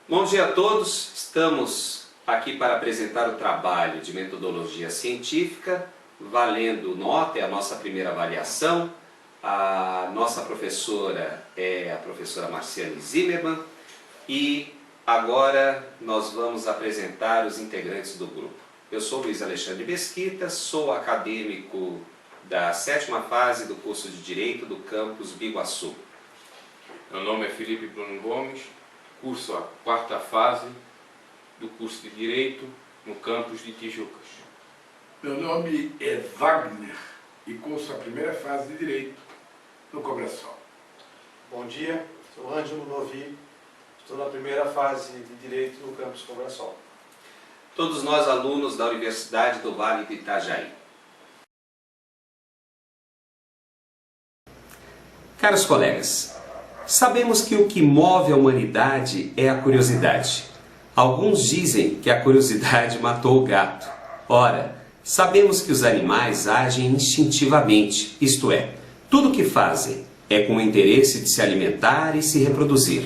Bom dia a todos, estamos aqui para apresentar o trabalho de metodologia científica, valendo nota, é a nossa primeira avaliação. A nossa professora é a professora Marciane Zimmermann e agora nós vamos apresentar os integrantes do grupo. Eu sou Luiz Alexandre Mesquita, sou acadêmico da 7ª fase do curso de Direito do campus Biguaçu. Meu nome é Felipe Bruno Gomes, curso a 4ª fase do curso de Direito no campus de Tijucas. Meu nome é Wagner e curso a 1ª fase de Direito no Cobrasol. Bom dia, sou Ângelo Novi, estou na 1ª fase de Direito no campus Cobrasol. Todos nós alunos da Universidade do Vale do Itajaí. Caros colegas, sabemos que o que move a humanidade é a curiosidade. Alguns dizem que a curiosidade matou o gato. Ora, sabemos que os animais agem instintivamente, isto é, tudo o que fazem é com o interesse de se alimentar e se reproduzir.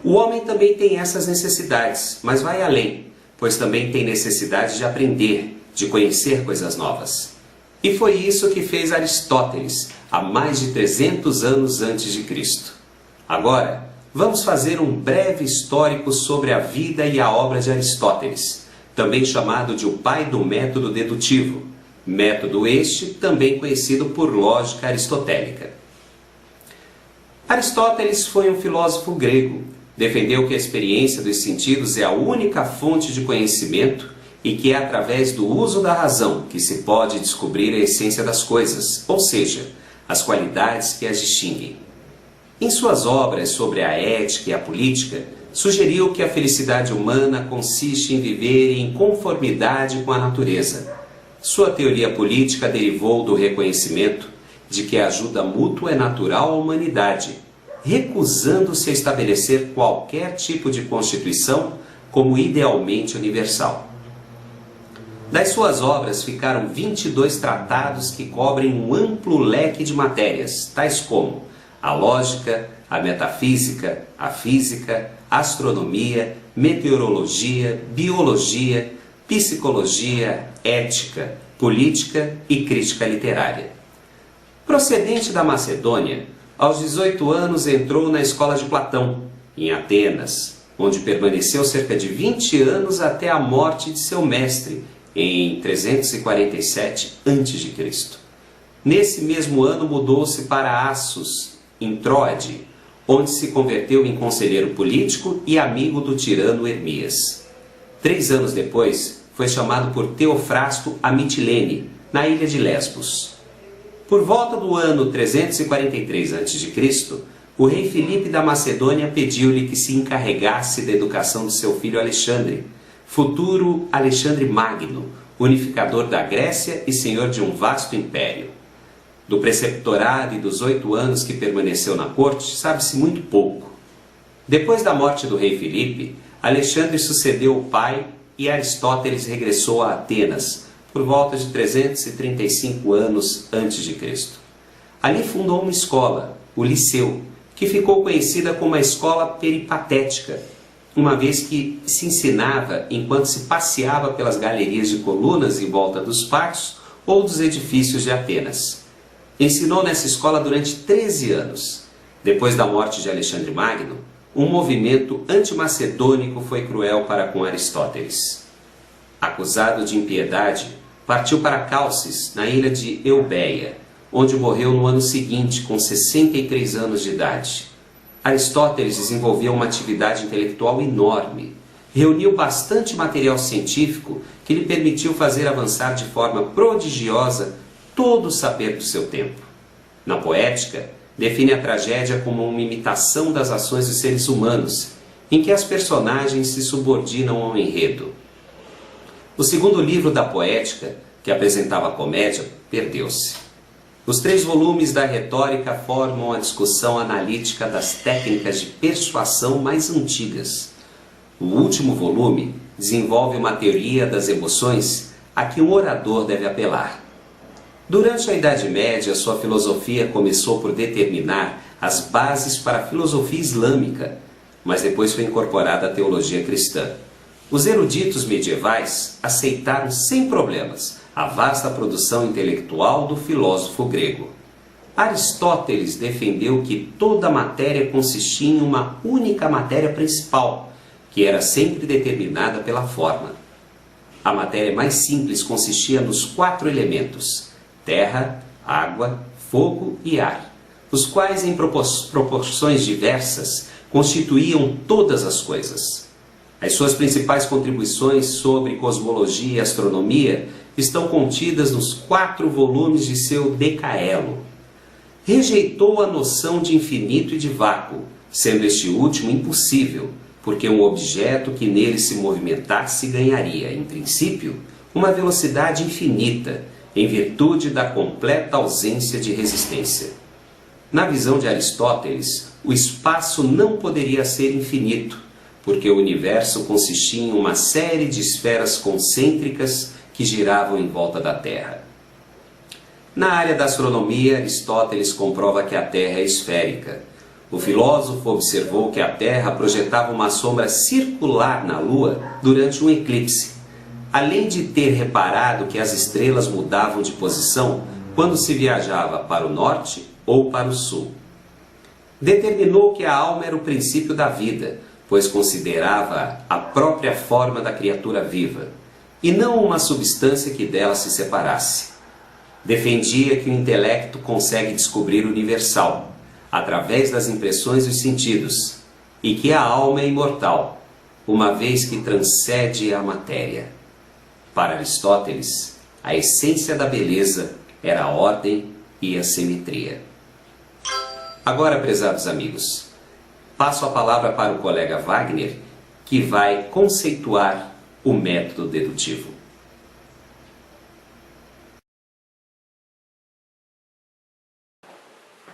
O homem também tem essas necessidades, mas vai além, pois também tem necessidade de aprender, de conhecer coisas novas. E foi isso que fez Aristóteles, há mais de 300 anos antes de Cristo. Agora, vamos fazer um breve histórico sobre a vida e a obra de Aristóteles, também chamado de o pai do método dedutivo, método este também conhecido por lógica aristotélica. Aristóteles foi um filósofo grego, defendeu que a experiência dos sentidos é a única fonte de conhecimento e que é através do uso da razão que se pode descobrir a essência das coisas, ou seja, as qualidades que as distinguem. Em suas obras sobre a ética e a política, sugeriu que a felicidade humana consiste em viver em conformidade com a natureza. Sua teoria política derivou do reconhecimento de que a ajuda mútua é natural à humanidade, recusando-se a estabelecer qualquer tipo de constituição como idealmente universal. Das suas obras ficaram 22 tratados que cobrem um amplo leque de matérias, tais como a lógica, a metafísica, a física, a astronomia, meteorologia, biologia, psicologia, ética, política e crítica literária. Procedente da Macedônia, aos 18 anos entrou na escola de Platão, em Atenas, onde permaneceu cerca de 20 anos até a morte de seu mestre, em 347 a.C. Nesse mesmo ano mudou-se para Assos, em Troade, onde se converteu em conselheiro político e amigo do tirano Hermias. 3 anos depois, foi chamado por Teofrasto a Mitilene, na ilha de Lesbos. Por volta do ano 343 a.C., o rei Filipe da Macedônia pediu-lhe que se encarregasse da educação de seu filho Alexandre, futuro Alexandre Magno, unificador da Grécia e senhor de um vasto império. Do preceptorado e dos 8 anos que permaneceu na corte, sabe-se muito pouco. Depois da morte do rei Filipe, Alexandre sucedeu o pai e Aristóteles regressou a Atenas, por volta de 335 anos antes de Cristo. Ali fundou uma escola, o Liceu, que ficou conhecida como a Escola Peripatética, uma vez que se ensinava enquanto se passeava pelas galerias de colunas em volta dos pátios ou dos edifícios de Atenas. Ensinou nessa escola durante 13 anos. Depois da morte de Alexandre Magno, um movimento antimacedônico foi cruel para com Aristóteles. Acusado de impiedade, partiu para Calcis, na ilha de Eubéia, onde morreu no ano seguinte, com 63 anos de idade. Aristóteles desenvolveu uma atividade intelectual enorme. Reuniu bastante material científico que lhe permitiu fazer avançar de forma prodigiosa todo o saber do seu tempo. Na poética, define a tragédia como uma imitação das ações dos seres humanos, em que as personagens se subordinam ao enredo. O segundo livro da poética, que apresentava a comédia, perdeu-se. Os 3 volumes da retórica formam a discussão analítica das técnicas de persuasão mais antigas. O último volume desenvolve uma teoria das emoções a que um orador deve apelar. Durante a Idade Média, sua filosofia começou por determinar as bases para a filosofia islâmica. mas depois foi incorporada à teologia cristã. Os eruditos medievais aceitaram sem problemas a vasta produção intelectual do filósofo grego. Aristóteles defendeu que toda matéria consistia em uma única matéria principal, que era sempre determinada pela forma. A matéria mais simples consistia nos 4 elementos: terra, água, fogo e ar, os quais em proporções diversas constituíam todas as coisas. As suas principais contribuições sobre cosmologia e astronomia estão contidas nos 4 volumes de seu Decaelo. Rejeitou a noção de infinito e de vácuo, sendo este último impossível, porque um objeto que nele se movimentasse ganharia, em princípio, uma velocidade infinita, em virtude da completa ausência de resistência. Na visão de Aristóteles, o espaço não poderia ser infinito, porque o universo consistia em uma série de esferas concêntricas que giravam em volta da Terra. Na área da astronomia, Aristóteles comprova que a Terra é esférica. O filósofo observou que a Terra projetava uma sombra circular na Lua durante um eclipse, além de ter reparado que as estrelas mudavam de posição quando se viajava para o norte ou para o sul. Determinou que a alma era o princípio da vida, pois considerava a própria forma da criatura viva, e não uma substância que dela se separasse. Defendia que o intelecto consegue descobrir o universal, através das impressões dos sentidos, e que a alma é imortal, uma vez que transcende a matéria. Para Aristóteles, a essência da beleza era a ordem e a simetria. Agora, prezados amigos, passo a palavra para o colega Wagner, que vai conceituar o método dedutivo.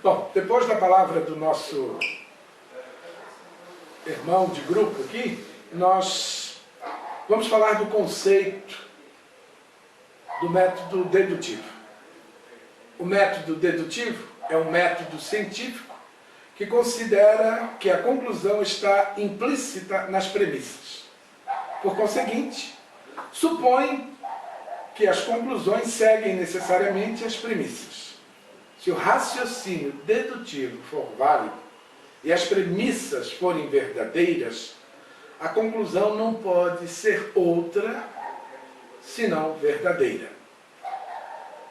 Bom, depois da palavra do nosso irmão de grupo aqui, nós vamos falar do conceito do método dedutivo. O método dedutivo é um método científico que considera que a conclusão está implícita nas premissas. Por conseguinte, supõe que as conclusões seguem necessariamente as premissas. Se o raciocínio dedutivo for válido e as premissas forem verdadeiras, a conclusão não pode ser outra senão verdadeira.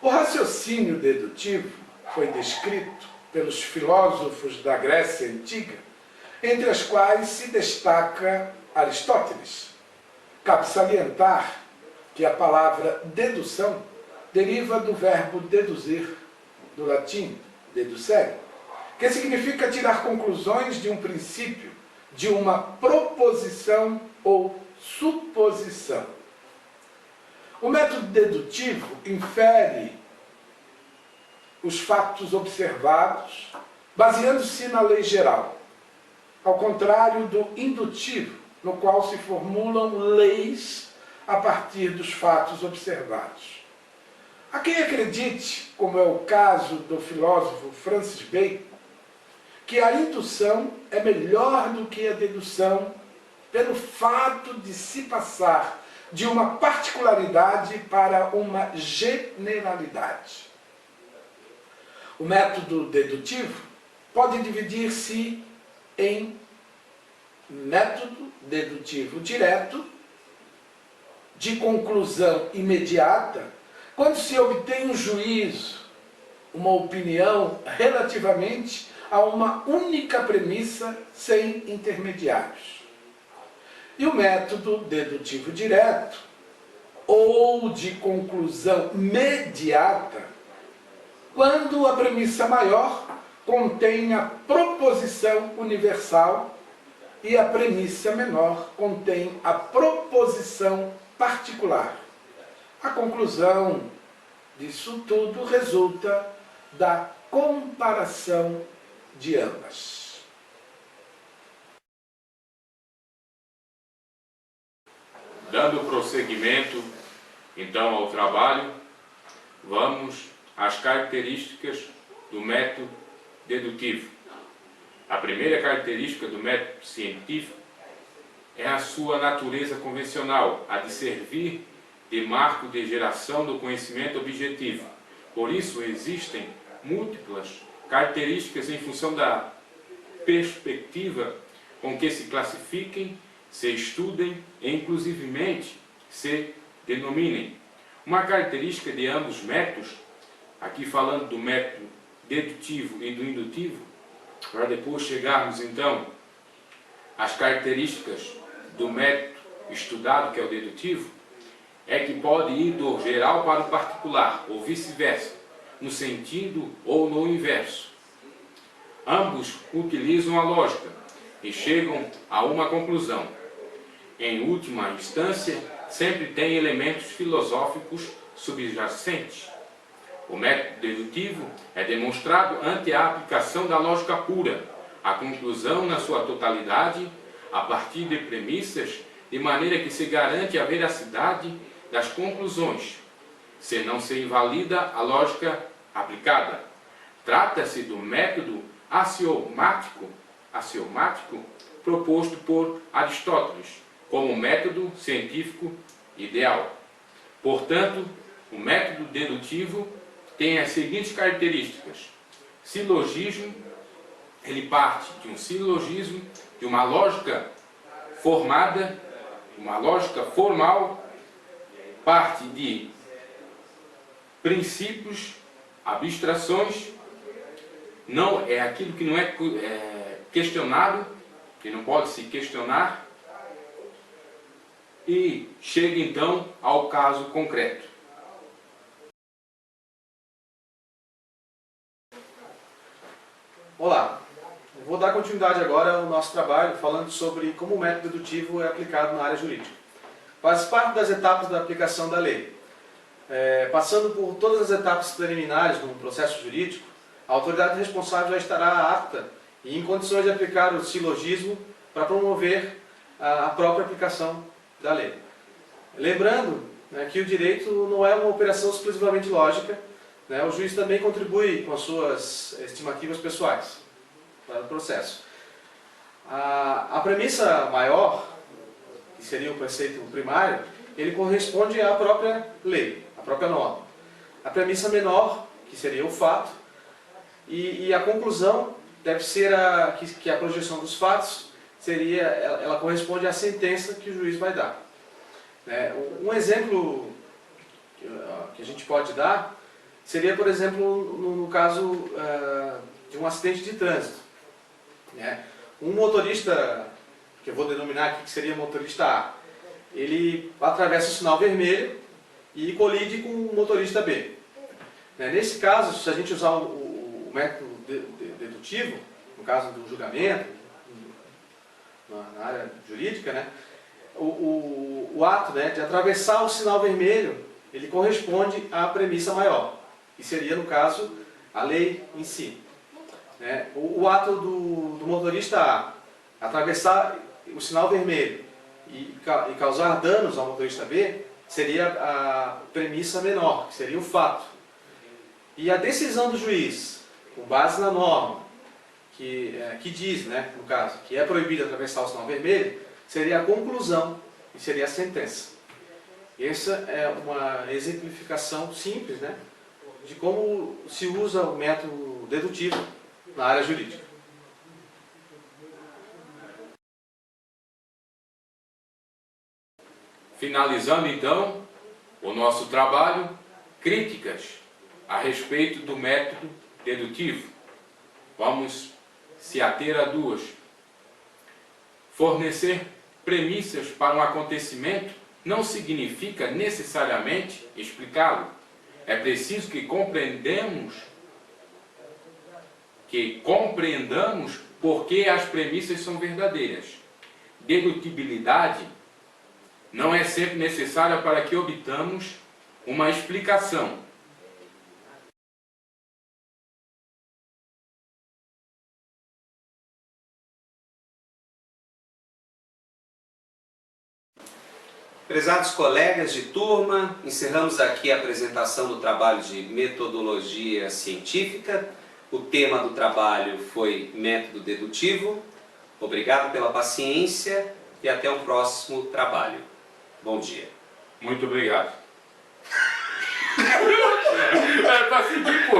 O raciocínio dedutivo foi descrito pelos filósofos da Grécia Antiga, entre as quais se destaca Aristóteles. Cabe salientar que a palavra dedução deriva do verbo deduzir, do latim deducere, que significa tirar conclusões de um princípio, de uma proposição ou suposição. O método dedutivo infere os fatos observados, baseando-se na lei geral, ao contrário do indutivo, no qual se formulam leis a partir dos fatos observados. Há quem acredite, como é o caso do filósofo Francis Bacon, que a indução é melhor do que a dedução pelo fato de se passar de uma particularidade para uma generalidade. O método dedutivo pode dividir-se em método dedutivo direto, de conclusão imediata, quando se obtém um juízo, uma opinião relativamente a uma única premissa sem intermediários. E o método dedutivo direto, ou de conclusão imediata, quando a premissa maior contém a proposição universal e a premissa menor contém a proposição particular. A conclusão disso tudo resulta da comparação de ambas. Dando prosseguimento, então, ao trabalho, vamos às características do método dedutivo. A primeira característica do método científico é a sua natureza convencional, a de servir de marco de geração do conhecimento objetivo. Por isso, existem múltiplas características em função da perspectiva com que se classifiquem, se estudem e, inclusivemente, se denominem. Uma característica de ambos métodos, aqui falando do método dedutivo e do indutivo, para depois chegarmos então às características do método estudado, que é o dedutivo, é que pode ir do geral para o particular, ou vice-versa, no sentido ou no inverso. Ambos utilizam a lógica e chegam a uma conclusão. Em última instância, sempre tem elementos filosóficos subjacentes. O método dedutivo é demonstrado ante a aplicação da lógica pura, a conclusão na sua totalidade, a partir de premissas, de maneira que se garante a veracidade das conclusões, se não se invalida a lógica aplicada. Trata-se do método axiomático proposto por Aristóteles como método científico ideal. Portanto, o método dedutivo tem as seguintes características. Silogismo, ele parte de um silogismo, de uma lógica formada, uma lógica formal, parte de princípios, abstrações, não é aquilo que não é questionado, que não pode se questionar, e chega então ao caso concreto. Olá, eu vou dar continuidade agora ao nosso trabalho falando sobre como o método dedutivo é aplicado na área jurídica. Faz parte das etapas da aplicação da lei. Passando por todas as etapas preliminares no processo jurídico, a autoridade responsável já estará apta e em condições de aplicar o silogismo para promover a própria aplicação da lei. Lembrando, né, que o direito não é uma operação exclusivamente lógica, né, o juiz também contribui com as suas estimativas pessoais para o processo. A premissa maior, que seria o preceito primário, ele corresponde à própria lei, à própria norma. A premissa menor, que seria o fato, e a conclusão deve ser que a projeção dos fatos ela corresponde à sentença que o juiz vai dar. Um exemplo que a gente pode dar seria, por exemplo, no caso de um acidente de trânsito. Um motorista, que eu vou denominar aqui que seria motorista A, ele atravessa o sinal vermelho e colide com o motorista B. Nesse caso, se a gente usar o método dedutivo, no caso do julgamento, na área jurídica, o ato de atravessar o sinal vermelho, ele corresponde à premissa maior, que seria, no caso, a lei em si. O ato do motorista A, atravessar o sinal vermelho e causar danos ao motorista B, seria a premissa menor, que seria o fato. E a decisão do juiz, com base na norma, que diz, no caso, que é proibido atravessar o sinal vermelho, seria a conclusão e seria a sentença. Essa é uma exemplificação simples, de como se usa o método dedutivo na área jurídica. Finalizando então o nosso trabalho, críticas a respeito do método dedutivo. Vamos se ater a duas. Fornecer premissas para um acontecimento não significa necessariamente explicá-lo. É preciso que compreendamos por que as premissas são verdadeiras. Dedutibilidade não é sempre necessária para que obtenhamos uma explicação. Prezados colegas de turma, encerramos aqui a apresentação do trabalho de metodologia científica. O tema do trabalho foi método dedutivo. Obrigado pela paciência e até o próximo trabalho. Bom dia. Muito obrigado. É para seguir, pô.